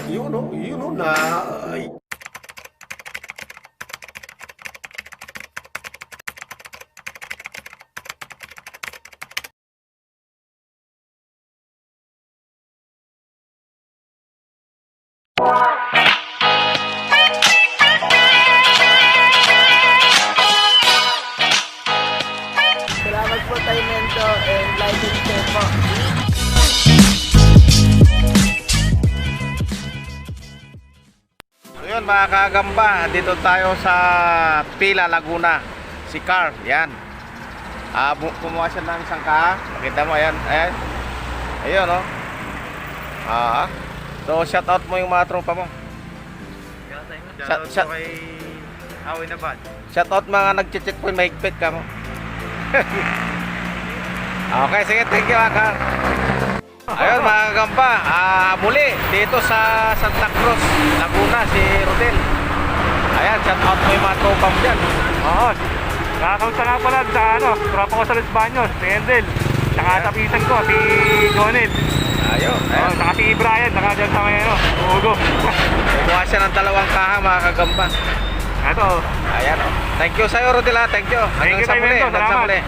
Yun o na. Ay. Salamat po tayo Mento and like and share po. So yun mga kagamba, dito tayo sa Pila, Laguna. Si Carl, yan. Kumuha siya ng isang kaha. Makita mo, ayan. Ayan. Ayun, no? So shout out mo yung mga tropa mo. Shoutout po kay Away na Bad. Shout out mga nagche-checkpoint, mahigpit ka mo. Okay, sige, thank you mga Carl. Ayun mga kagamba, muli dito sa Santa Cruz, Laguna, si Rodel. Ayan, shout out mo yung mga tropa mo dyan. Oo. Nakakaunta nga pala sa tropa ko sa Los Baños, si Endel. Saka sa pisan ko, si Jonel. Ayun, Oo, ayun. saka si Brian, saka dyan sa may Ugo. Kumuha siya ng dalawang kaha mga kagamba. Ito. Ayan, oh. Thank you sa'yo Rodel, ha. Thank you. Thank you, Hanggang sa muli, Mento. hanggang sa Salamat. muli.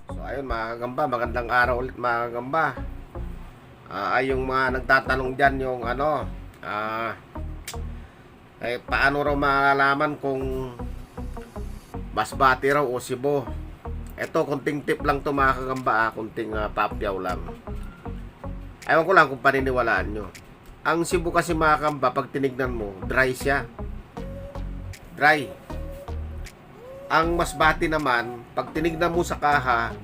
So ayun mga kagamba, magandang araw ulit mga kagamba. Ay yung mga nagtatanong dyan yung paano raw malalaman kung Masbate raw o Cebu. Ito, kunting tip lang to mga kagamba, kunting papyaw lang. Ewan ko lang kung paniniwalaan nyo. Ang Cebu kasi mga kagamba, pag tinignan mo, dry siya. Dry. Ang Masbate naman, pag tinignan mo sa kaha,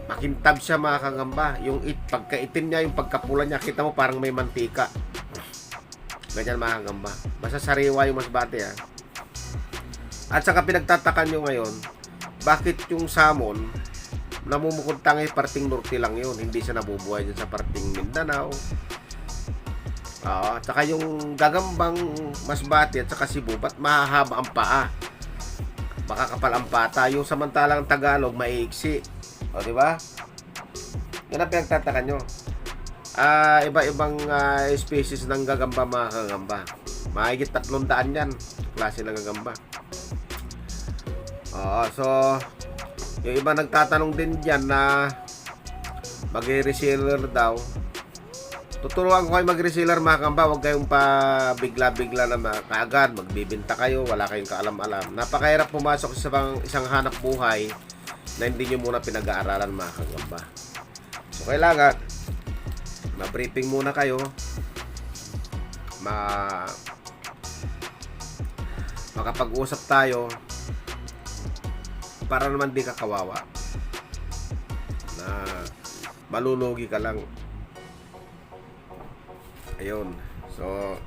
makintab siya mga kagamba. Yung pagkaitim niya, yung pagkapula niya, kita mo parang may mantika. Ganyan mga kagamba. Basta sariwa yung Masbate, ha. At saka pinagtataka nyo ngayon, bakit yung salmon namumukod tangay parting norte lang yun, hindi siya nabubuhay dyan sa parting Mindanao. At saka yung gagambang Masbate at saka Cebu, ba't mahahaba ang paa? Makakapal ang pata. Yung samantalang Tagalog, maiiksi. O, di ba? Yan ang pinagtataka nyo. Iba-ibang species ng gagamba mga kagamba. Mahigit 300 yan, klase ng gagamba. So yung iba nagtatanong din dyan na mag-reseller daw. Tuturuan ko kayo mag-reseller mga kagamba. Huwag kayong pa bigla-bigla na kaagad magbibenta kayo, wala kayong kaalam-alam. Napakahirap pumasok sa isang hanap buhay na hindi nyo muna pinag-aaralan mga kagamba. So kailangan ma-briefing muna kayo, makapag-usap tayo para naman di ka kawawa na malulugi ka lang. Ayun. So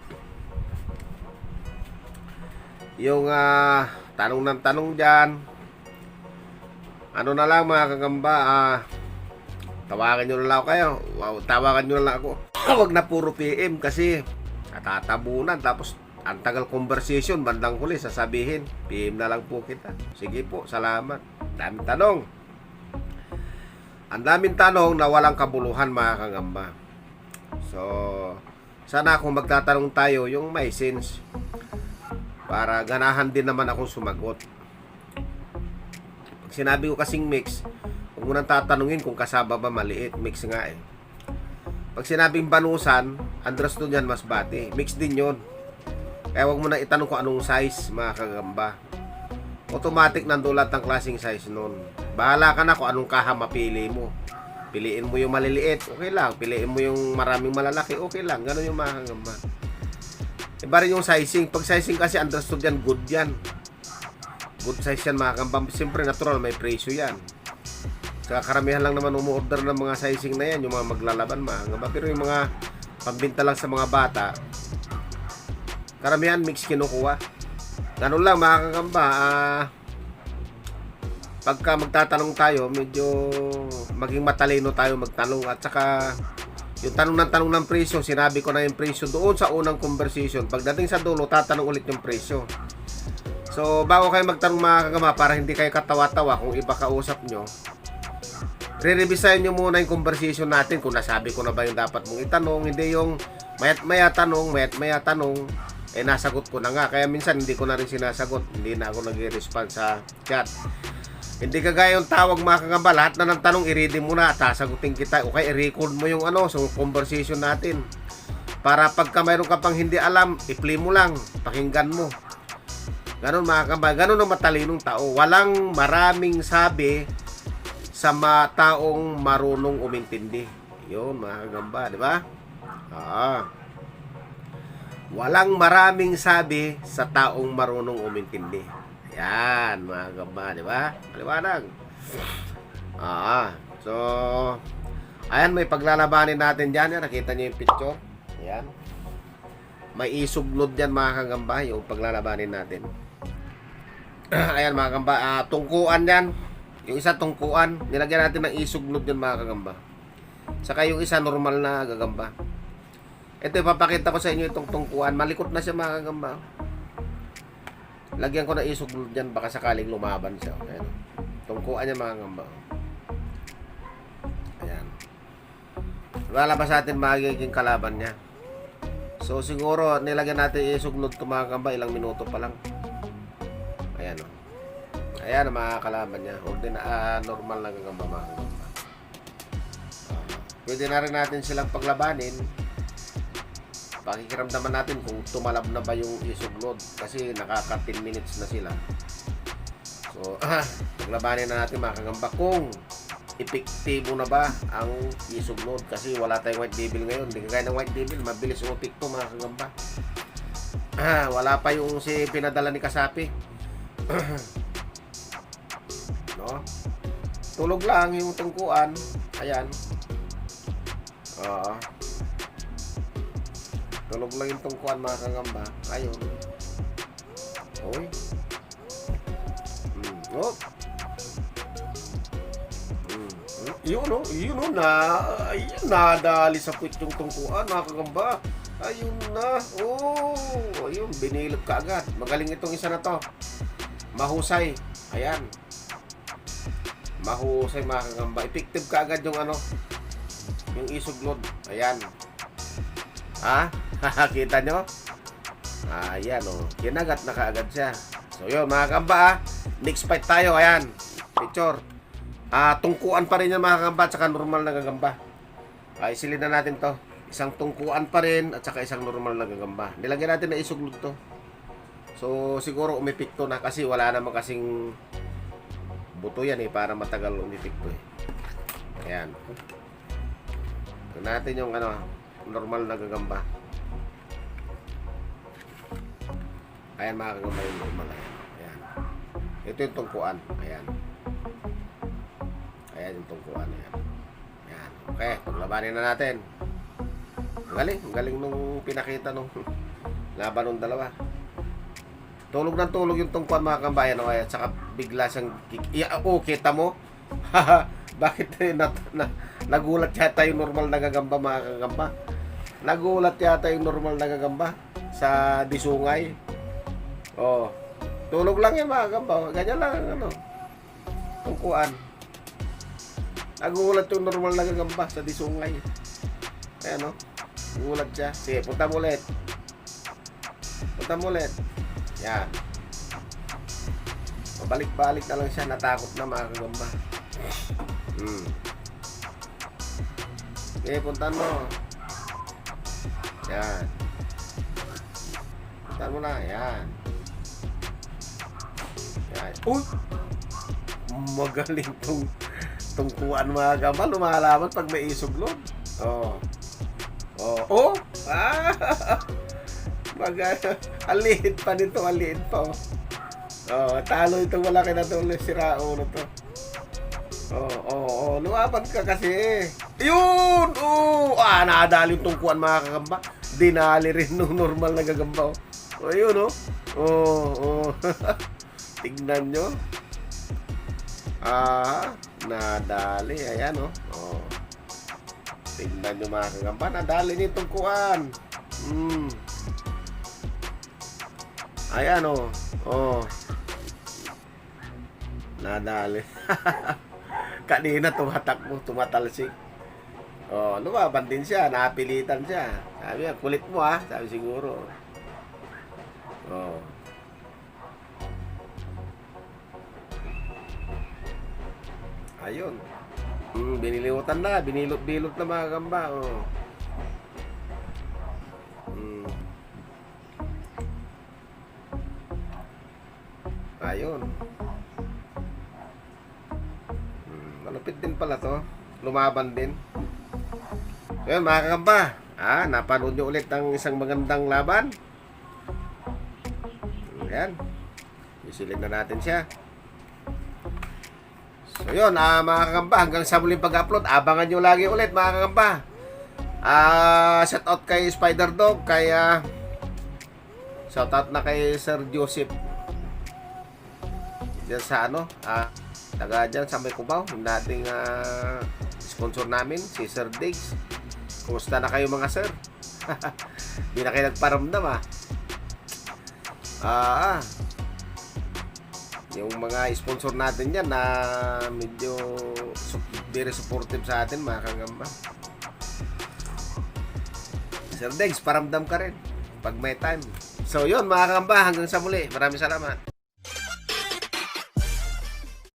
yung tanong ng tanong dyan, ano na lang mga kagamba, tawagan nyo na lang ako kayo. Tawagan nyo na lang ako. Huwag na puro PM kasi natatabunan. Tapos ang tagal conversation, bandang huli sasabihin, PM na lang po kita. Sige po, salamat. Daming tanong. Ang daming tanong na walang kabuluhan mga kagamba. So sana kung magtatanong tayo, yung may sense, para ganahan din naman akong sumagot. Pag sinabi ko kasing mix, huwag mo nang tatanungin kung kasaba ba maliit. Mix nga eh. Pag sinabing banusan, andras doon yan Masbate. Mix din yon. Kaya huwag mo na itanong kung anong size mga kagamba. Automatic nandun lahat ng klaseng size nun. Bahala ka na kung anong kaha mapili mo. Piliin mo yung maliliit, okay lang. Piliin mo yung maraming malalaki, okay lang. Ganun yung mga kagamba. Iba rin yung sizing. Pag sizing kasi understood yan, good yan. Good size yan mga kagamba. Siyempre natural, may presyo yan. Saka karamihan lang naman umuorder ng mga sizing na yan, yung mga maglalaban mga kagamba. Pero yung mga pambinta lang sa mga bata, karamihan mix kinukuha. Ganun lang mga kagamba. Pagka magtatanong tayo, medyo maging matalino tayo magtanong. At saka yung tanong ng presyo, sinabi ko na yung presyo doon sa unang conversation. Pagdating sa dulo, tatanong ulit yung presyo. So bago kayo magtanong mga kagamba, para hindi kayo katawa-tawa kung iba kausap nyo, re-revisayin nyo muna yung conversation natin kung nasabi ko na ba yung dapat mong itanong. Hindi yung mayat-maya tanong, eh nasagot ko na nga. Kaya minsan hindi ko na rin sinasagot. Hindi na ako nag-respond sa chat. Hindi kagaya yung tawag mga kagamba. Lahat na ng tanong, i-ready mo na. Sasagutin kita. Okay, i-record mo yung so conversation natin. Para pagka mayroon ka pang hindi alam, i-play mo lang. Pakinggan mo. Ganon mga kagamba. Ganon ang matalinong tao. Walang maraming sabi sa taong marunong umintindi. Yun mga kagamba, di ba? Walang maraming sabi sa taong marunong umintindi. Yan mga kagamba, di ba? Maliwanag. So ayan, may paglalabanin natin dyan. Yan, nakita nyo yung picture. Ayan. May isuglod dyan mga kagamba, yung paglalabanin natin. Ayan mga kagamba, tungkuan yan. Yung isa tungkuan, nilagyan natin ng isuglod yan mga kagamba. Saka yung isa normal na gagamba. Ito, ipapakita ko sa inyo itong tungkuan. Malikot na siya mga kagamba. Lagyan ko na isuglod yan, baka sakaling lumaban siya. Ayan. Tungkuan niya mga kagamba. Ayan. Lalabas natin magiging kalaban niya. So siguro nilagyan natin isuglod ito mga kagamba, ilang minuto pa lang. Ayan o. Ayan ang mga kalaban niya. Normal na gagamba mga kagamba. Pwede na rin natin silang paglabanin. Pakikiramdaman natin kung tumalab na ba yung isuglod. Kasi nakaka 10 minutes na sila. So, paglabanin na natin mga kagamba kung epektibo na ba ang isuglod. Kasi wala tayong white devil ngayon. Hindi kagaya ng white devil. Mabilis umepekto mga kagamba. Wala pa yung si pinadala ni Kasapi. No? Tulog lang yung tungkuan. Ayan. Tulog lang yung tungkuan mga kagamba. Ayun. Oy. Oh. Yun nadali sa puwit yung tungkuan mga kagamba. Ayun na. Ayun, binilot ka agad. Magaling itong isa na to. Mahusay. Ayan. Mahusay mga kagamba. Effective ka agad yung yung isuglod. Ayan. Kita nyo? Ayan kinagat na kaagad siya. So yun mga kagamba. Next fight tayo. Ayan. Picture. Tungkuan pa rin yan mga kagamba at saka normal na gagamba. Isilid na natin to. Isang tungkuan pa rin at saka isang normal na gagamba. Nilagyan natin na isuglod to. So siguro umipikto na kasi wala naman kasing buto yan para matagal umipikto Ayan. Ito natin yung normal na gagamba. Ayan mga kagamba yung normal. Ayan. Ito yung tungkuan. Ayan. Ayan yung tungkuan. Ayan. Ayan. Okay, paglabanin na natin. Ang galing nung pinakita nung laban nung dalawa. Tulog ng tulog yung tungkuan mga kambayan. At saka bigla siyang kita mo? Bakit nagulat yata yung normal na gagamba mga kagamba? Nagulat yata yung normal na gagamba sa disungay. Tulog lang yan mga kagamba. Ganyan lang tungkuan. Nagulat yung normal na gagamba sa disungay. Ayan nagulat siya. Sige, punta mo ulit. Yan. Balik-balik na lang siya. Natakot na mga kagamba. Okay, puntaan mo. Yan. Puntaan mo na. Yan. Uy! Magaling tungkuan mga kagamba. Lumalaban pag may isuglod. Ang liit pa nito, ang liit pa. Talo itong malaki na ito, si Rao na to. Lumaban ka kasi. Yun! Nakadali yung tungkuan mga kagamba. Dinali rin nung normal na gagamba. Ayun Tignan nyo. Nadali. Ayan tignan nyo mga kagamba. Nadali niyo tungkuan. Ayan nadali. Kanina tumatakbo, tumatalsik. Oh, lumaban din siya, napilitan siya. Sabi niya, kulit mo ah, sabi siguro. Oh. Ayun. Binilimutan na, binilot-bilot na mga gamba. Oh. Ayun. Malupit din pala to. Lumaban din. So yun mga kakamba. Napanood nyo ulit ang isang magandang laban. Ayan. Isilin na natin siya. So yun mga kakamba. Hanggang sa muling pag-upload. Abangan nyo lagi ulit mga kakamba. Shout out kay Spider Dog. Kaya shout out na kay Sir Joseph. Diyan sa taga dyan sa May Cubao, yung dating sponsor namin, si Sir Diggs. Kumusta na kayo mga sir? Di na kayo nagparamdam yung mga sponsor natin yan na medyo very supportive sa atin mga kagamba. Sir Diggs, paramdam ka rin pag may time. So yun mga kagamba, hanggang sa muli. Maraming salamat.